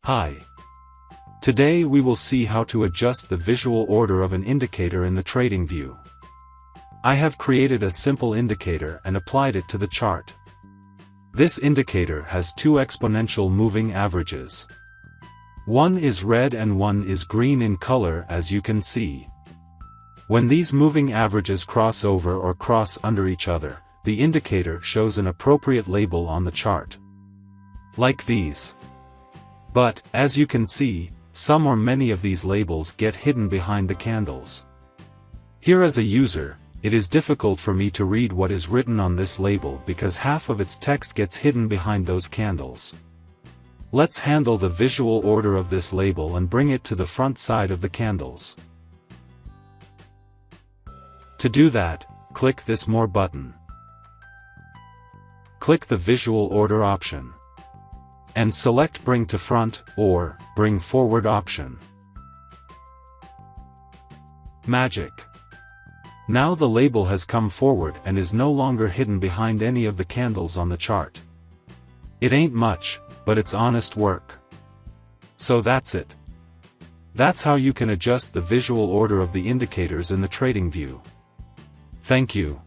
Hi. Today we will see how to adjust the visual order of an indicator in the TradingView. I have created a simple indicator and applied it to the chart. This indicator has two exponential moving averages. One is red and one is green in color, as you can see. When these moving averages cross over or cross under each other, the indicator shows an appropriate label on the chart. Like these. But, as you can see, some or many of these labels get hidden behind the candles. Here as a user, it is difficult for me to read what is written on this label because half of its text gets hidden behind those candles. Let's handle the visual order of this label and bring it to the front side of the candles. To do that, click this More button. Click the Visual Order option. And select Bring to Front, or Bring Forward option. Magic! Now the label has come forward and is no longer hidden behind any of the candles on the chart. It ain't much, but it's honest work. So that's it. That's how you can adjust the visual order of the indicators in the TradingView. Thank you.